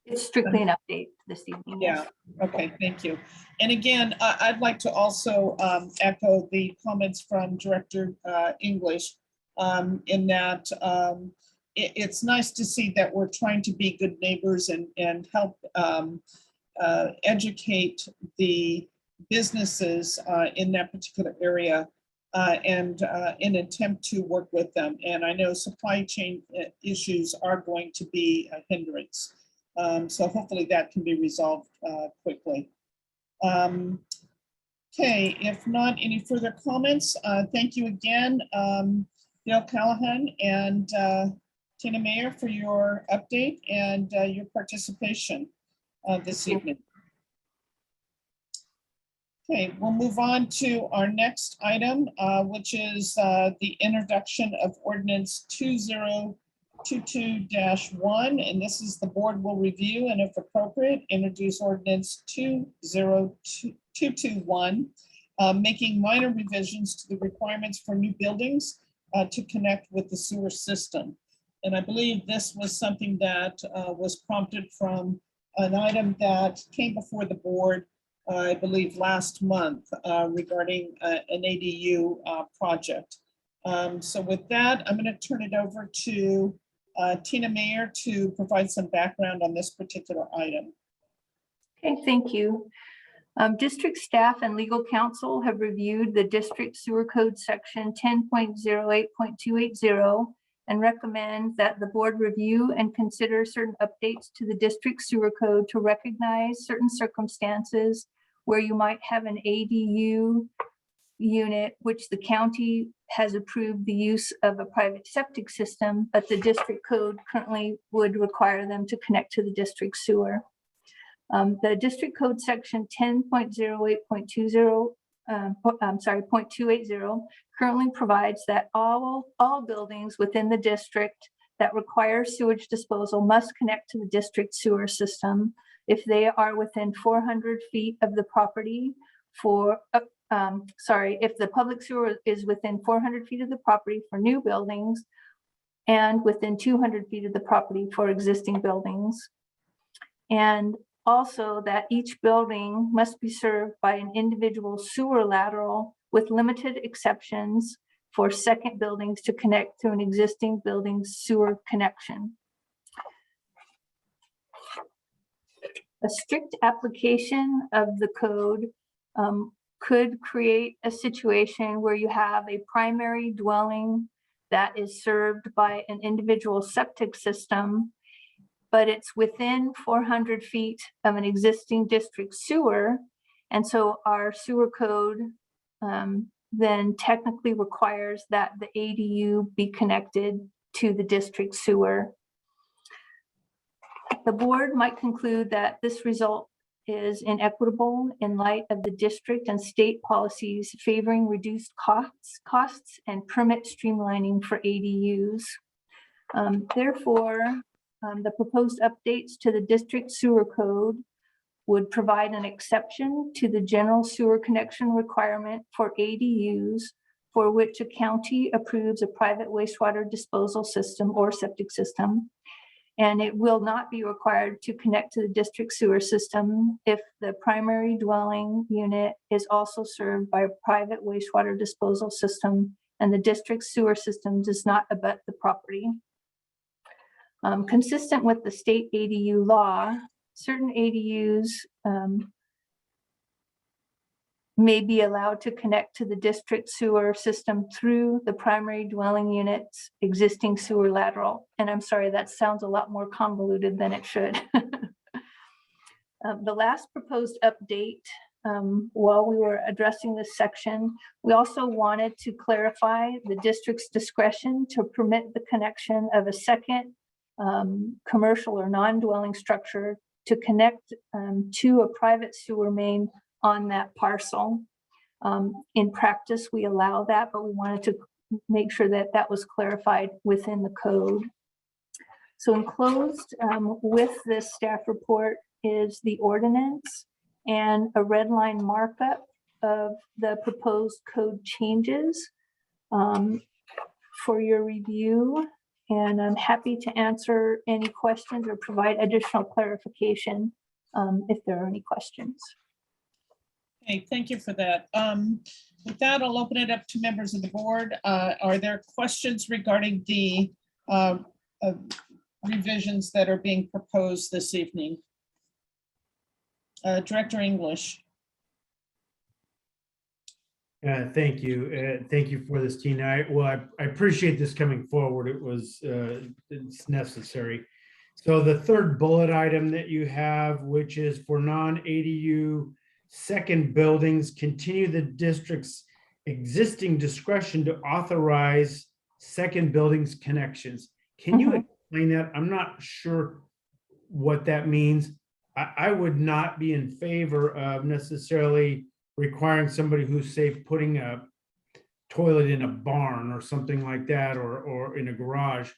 It's strictly an update this evening. Yeah, okay, thank you. And again, I'd like to also echo the comments from Director English in that it's nice to see that we're trying to be good neighbors and help educate the businesses in that particular area and in attempt to work with them. And I know supply chain issues are going to be a hindrance. So hopefully that can be resolved quickly. Okay, if not any further comments, thank you again, Bill Callahan and Tina Mayer for your update and your participation this evening. Okay, we'll move on to our next item, which is the introduction of Ordinance 2022-1, and this is the board will review and if appropriate, introduce Ordinance 20221, making minor revisions to the requirements for new buildings to connect with the sewer system. And I believe this was something that was prompted from an item that came before the board, I believe last month regarding an ADU project. So with that, I'm going to turn it over to Tina Mayer to provide some background on this particular item. Okay, thank you. District staff and legal counsel have reviewed the district sewer code section 10.08.280 and recommend that the board review and consider certain updates to the district sewer code to recognize certain circumstances where you might have an ADU unit, which the county has approved the use of a private septic system, but the district code currently would require them to connect to the district sewer. The district code section 10.08.20, 0.280 currently provides that all buildings within the district that require sewage disposal must connect to the district sewer system if they are within 400 feet of the property if the public sewer is within 400 feet of the property for new buildings and within 200 feet of the property for existing buildings. And also that each building must be served by an individual sewer lateral with limited exceptions for second buildings to connect to an existing building's sewer connection. A strict application of the code could create a situation where you have a primary dwelling that is served by an individual septic system, but it's within 400 feet of an existing district sewer. And so our sewer code then technically requires that the ADU be connected to the district sewer. The board might conclude that this result is inequitable in light of the district and state policies favoring reduced costs and permit streamlining for ADUs. Therefore, the proposed updates to the district sewer code would provide an exception to the general sewer connection requirement for ADUs for which a county approves a private wastewater disposal system or septic system. And it will not be required to connect to the district sewer system if the primary dwelling unit is also served by a private wastewater disposal system and the district sewer system does not abut the property. Consistent with the state ADU law, certain ADUs may be allowed to connect to the district sewer system through the primary dwelling unit's existing sewer lateral. And I'm sorry, that sounds a lot more convoluted than it should. The last proposed update, while we were addressing this section, we also wanted to clarify the district's discretion to permit the connection of a second commercial or non-dwelling structure to connect to a private sewer main on that parcel. In practice, we allow that, but we wanted to make sure that that was clarified within the code. So enclosed with this staff report is the ordinance and a red line markup of the proposed code changes for your review. And I'm happy to answer any questions or provide additional clarification if there are any questions. Okay, thank you for that. With that, I'll open it up to members of the board. Are there questions regarding the revisions that are being proposed this evening? Director English. Thank you. Thank you for this, Tina. I appreciate this coming forward. It's necessary. So the third bullet item that you have, which is for non-ADU second buildings, continue the district's existing discretion to authorize second buildings connections. Can you explain that? I'm not sure what that means. I would not be in favor of necessarily requiring somebody who's, say, putting a toilet in a barn or something like that, or in a garage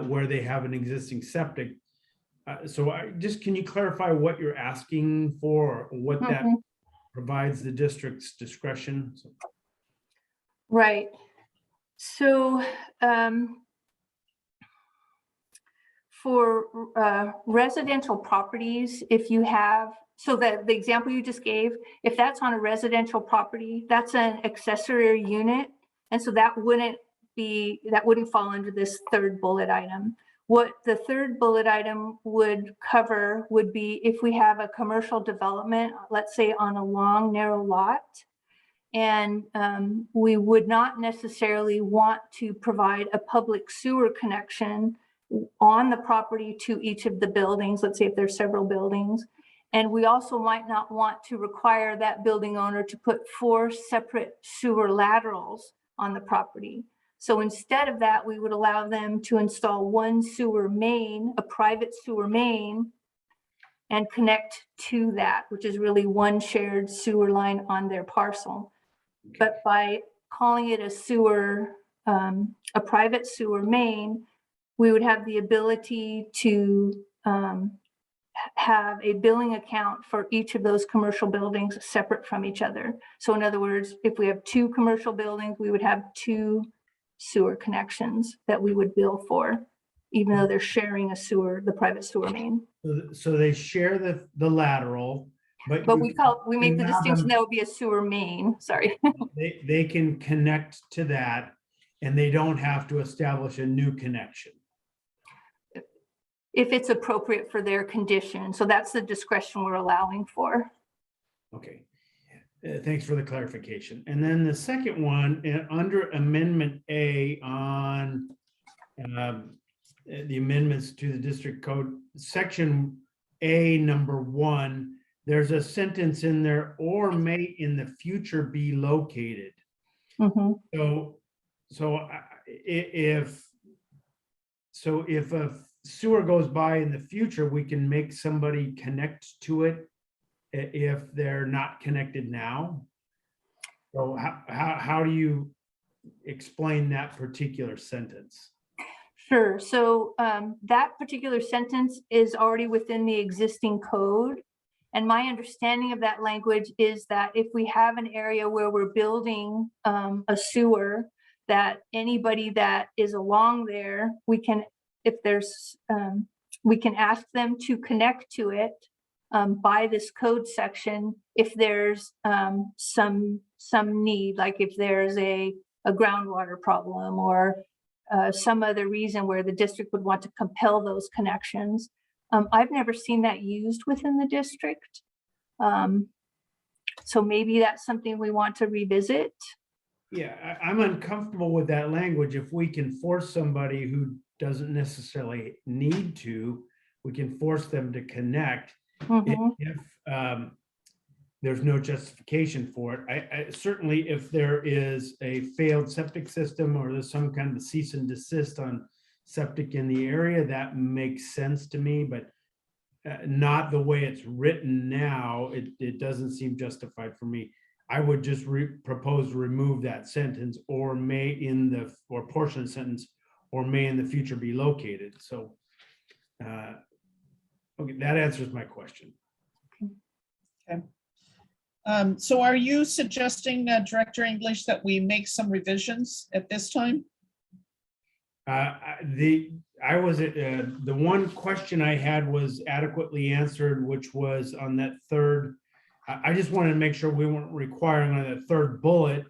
where they have an existing septic. So can you clarify what you're asking for, or what that provides the district's discretion? Right. So for residential properties, if you have, so that the example you just gave, if that's on a residential property, that's an accessory unit. And so that wouldn't fall under this third bullet item. What the third bullet item would cover would be if we have a commercial development, let's say on a long, narrow lot, and we would not necessarily want to provide a public sewer connection on the property to each of the buildings, let's say if there's several buildings. And we also might not want to require that building owner to put 4 separate sewer laterals on the property. So instead of that, we would allow them to install one sewer main, a private sewer main, and connect to that, which is really one shared sewer line on their parcel. But by calling it a sewer, a private sewer main, we would have the ability to have a billing account for each of those commercial buildings separate from each other. So in other words, if we have 2 commercial buildings, we would have 2 sewer connections that we would bill for, even though they're sharing a sewer, the private sewer main. So they share the lateral, but we make the distinction that would be a sewer main. Sorry. they can connect to that, and they don't have to establish a new connection. If it's appropriate for their condition. So that's the discretion we're allowing for. Okay. Thanks for the clarification. And then the second one, under Amendment A on the amendments to the district code, Section A, number 1, there's a sentence in there, or may in the future be located. Mhm. If a sewer goes by in the future, we can make somebody connect to it if they're not connected now. So how do you explain that particular sentence? Sure. So that particular sentence is already within the existing code. And my understanding of that language is that if we have an area where we're building a sewer, that anybody that is along there, we can, if there's, we can ask them to connect to it by this code section if there's some need, like if there's a groundwater problem or some other reason where the district would want to compel those connections. I've never seen that used within the district. So maybe that's something we want to revisit. Yeah, I'm uncomfortable with that language. If we can force somebody who doesn't necessarily need to, we can force them to connect. Mhm. If there's no justification for it. I certainly, if there is a failed septic system or there's some kind of cease and desist on septic in the area, that makes sense to me, but not the way it's written now. It doesn't seem justified for me. I would just propose to remove that sentence, or may in the, or portion of the sentence, or may in the future be located. So, okay, that answers my question. Okay. So are you suggesting, Director English, that we make some revisions at this time? The one question I had was adequately answered, which was on that third. I just wanted to make sure we weren't requiring on that third bullet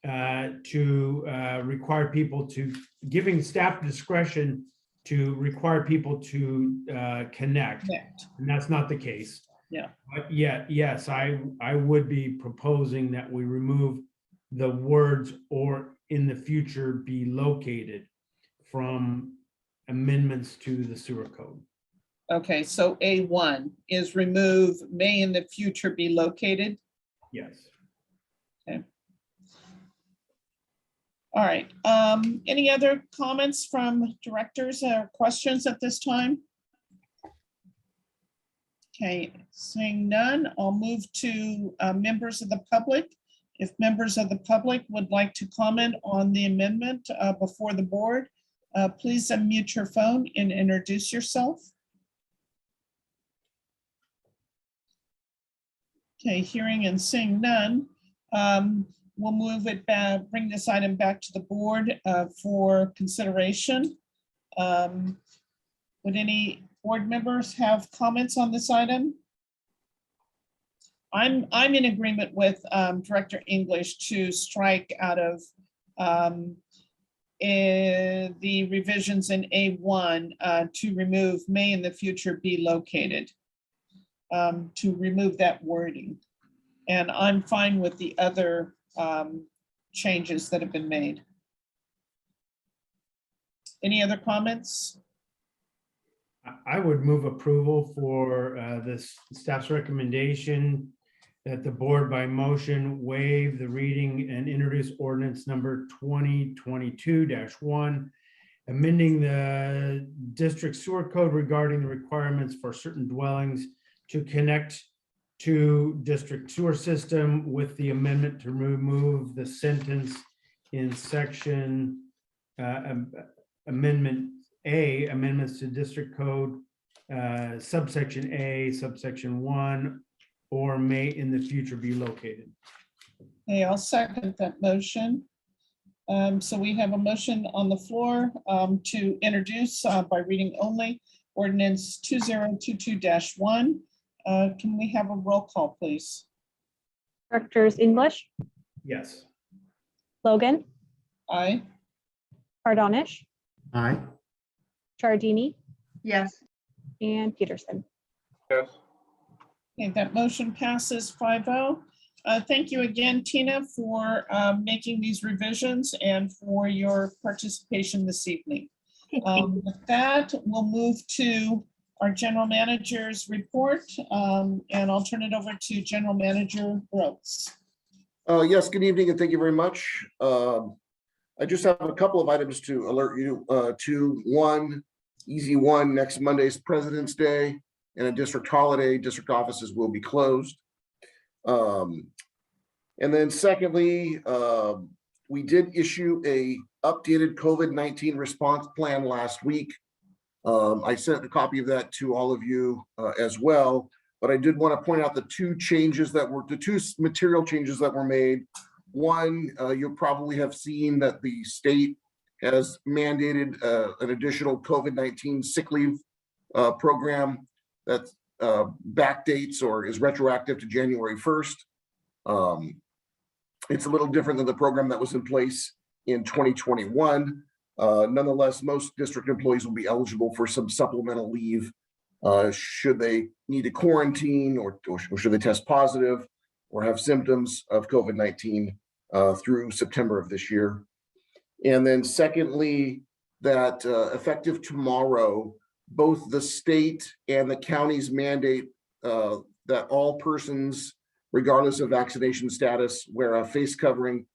to require people to, giving staff discretion to require people to connect. And that's not the case. Yeah. But yes, I would be proposing that we remove the words "or in the future be located" from amendments to the sewer code. Okay, so A1 is remove "may in the future be located." Yes. Okay. All right. Any other comments from directors or questions at this time? Okay, seeing none, I'll move to members of the public. If members of the public would like to comment on the amendment before the board, please unmute your phone and introduce yourself. Okay, hearing and seeing none, we'll move it back, bring this item back to the board for consideration. Would any board members have comments on this item? I'm in agreement with Director English to strike out of the revisions in A1 to remove "may in the future be located," to remove that wording. And I'm fine with the other changes that have been made. Any other comments? I would move approval for this staff's recommendation that the board by motion waive the reading and introduce ordinance number 2022-1, amending the district sewer code regarding the requirements for certain dwellings to connect to district sewer system, with the amendment to remove the sentence in section amendment A, amendments to district code, subsection A, subsection 1, or may in the future be located. Okay, I'll second that motion. So we have a motion on the floor to introduce by reading only ordinance 2022-1. Can we have a roll call, please? Directors English, Yes. Logan, Aye. Pardonish, Aye. Giardini, Yes. and Peterson. Yes. Okay, that motion passes 5-0. Thank you again, Tina, for making these revisions and for your participation this evening. With that, we'll move to our general manager's report, and I'll turn it over to General Manager Brooks. Yes, good evening and thank you very much. I just have a couple of items to alert you to. One, easy one, next Monday's President's Day and a district holiday. District offices will be closed. And then secondly, we did issue a updated COVID-19 response plan last week. I sent a copy of that to all of you as well. But I did want to point out the two material changes that were made. One, you'll probably have seen that the state has mandated an additional COVID-19 sick leave program that backdates or is retroactive to January 1st. It's a little different than the program that was in place in 2021. Nonetheless, most district employees will be eligible for some supplemental leave should they need to quarantine or should they test positive or have symptoms of COVID-19 through September of this year. And then secondly, that effective tomorrow, both the state and the counties mandate that all persons, regardless of vaccination status, wear a face covering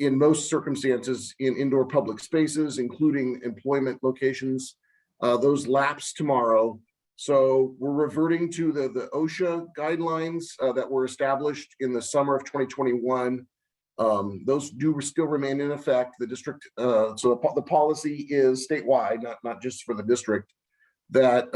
in most circumstances in indoor public spaces, including employment locations. Those lapse tomorrow. So we're reverting to the OSHA guidelines that were established in the summer of 2021. Those do still remain in effect. The district, so the policy is statewide, not just for the district, that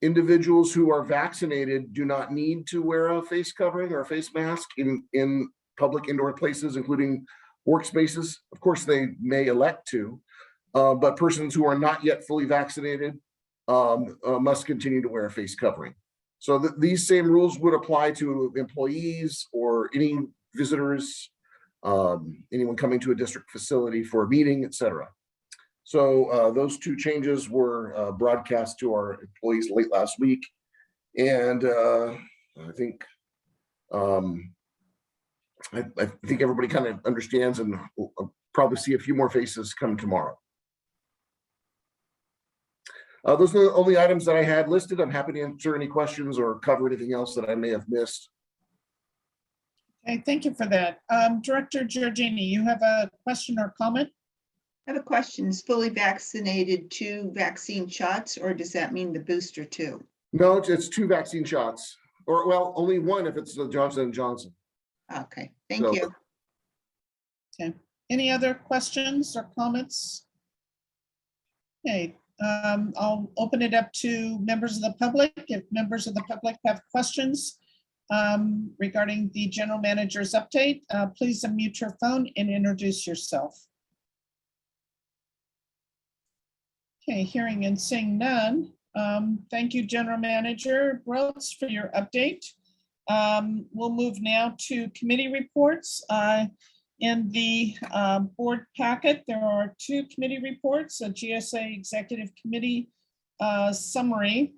individuals who are vaccinated do not need to wear a face covering or a face mask in public indoor places, including workspaces. Of course, they may elect to, but persons who are not yet fully vaccinated must continue to wear a face covering. So these same rules would apply to employees or any visitors, anyone coming to a district facility for a meeting, etc. So those two changes were broadcast to our employees late last week. And I think everybody kind of understands, and we'll probably see a few more faces come tomorrow. Those are the only items that I had listed. I'm happy to answer any questions or cover anything else that I may have missed. Okay, thank you for that. Director Giorgini, you have a question or comment? I have a question. Is fully vaccinated 2 vaccine shots, or does that mean the booster too? No, it's 2 vaccine shots, or well, only one if it's the Johnson & Johnson. Okay, thank you. Okay, any other questions or comments? Okay, I'll open it up to members of the public. If members of the public have questions regarding the general manager's update, please unmute your phone and introduce yourself. Okay, hearing and seeing none. Thank you, General Manager Brooks, for your update. We'll move now to committee reports. In the board packet, there are 2 committee reports, a GSA Executive Committee summary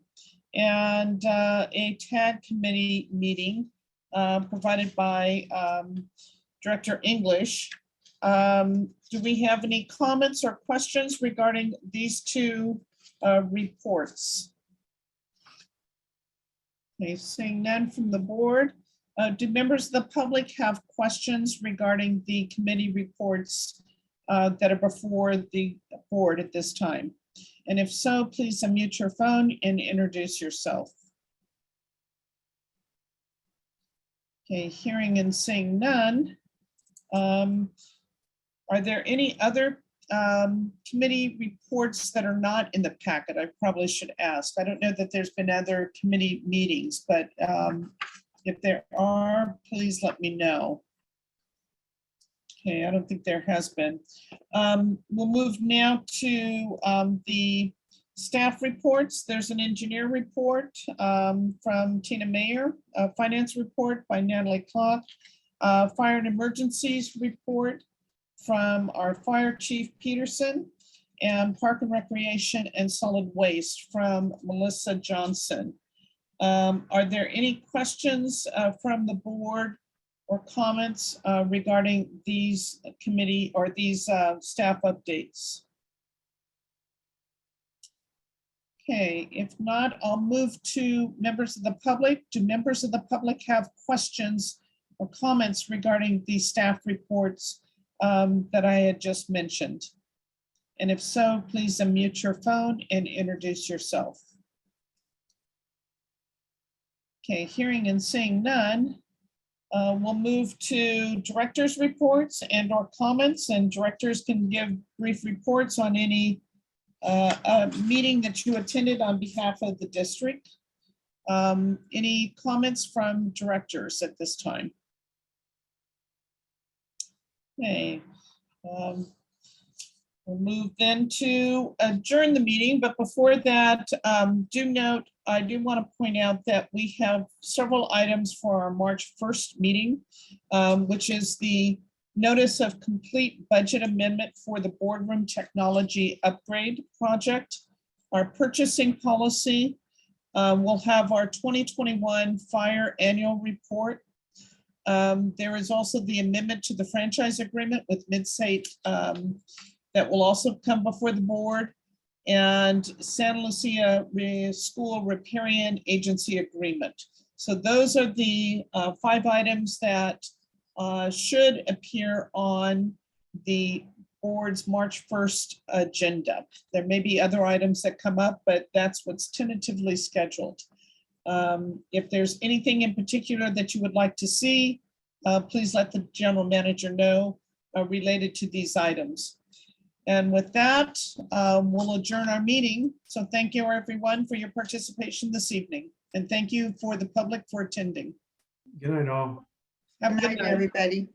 and a TAG committee meeting provided by Director English. Do we have any comments or questions regarding these 2 reports? Okay, seeing none from the board. Do members of the public have questions regarding the committee reports that are before the board at this time? And if so, please unmute your phone and introduce yourself. Okay, hearing and seeing none. Are there any other committee reports that are not in the packet? I probably should ask. I don't know that there's been other committee meetings, but if there are, please let me know. Okay, I don't think there has been. We'll move now to the staff reports. There's an engineer report from Tina Mayer, a finance report by Natalie Clark, fire and emergencies report from our fire chief Peterson, and park and recreation and solid waste from Melissa Johnson. Are there any questions from the board or comments regarding these committee or these staff updates? Okay, if not, I'll move to members of the public. Do members of the public have questions or comments regarding the staff reports that I had just mentioned? And if so, please unmute your phone and introduce yourself. Okay, hearing and seeing none, we'll move to directors' reports and or comments, and directors can give brief reports on any meeting that you attended on behalf of the district. Any comments from directors at this time? Okay. We'll move then to adjourn the meeting, but before that, do note, I do want to point out that we have several items for our March 1st meeting, which is the notice of complete budget amendment for the boardroom technology upgrade project, our purchasing policy. We'll have our 2021 fire annual report. There is also the amendment to the franchise agreement with Mid-State that will also come before the board, and Santa Lucia School Riparian Agency Agreement. So those are the 5 items that should appear on the board's March 1st agenda. There may be other items that come up, but that's what's tentatively scheduled. If there's anything in particular that you would like to see, please let the general manager know related to these items. And with that, we'll adjourn our meeting. So thank you, everyone, for your participation this evening. And thank you for the public for attending. Good night, all. Have a Good good night, night. everybody.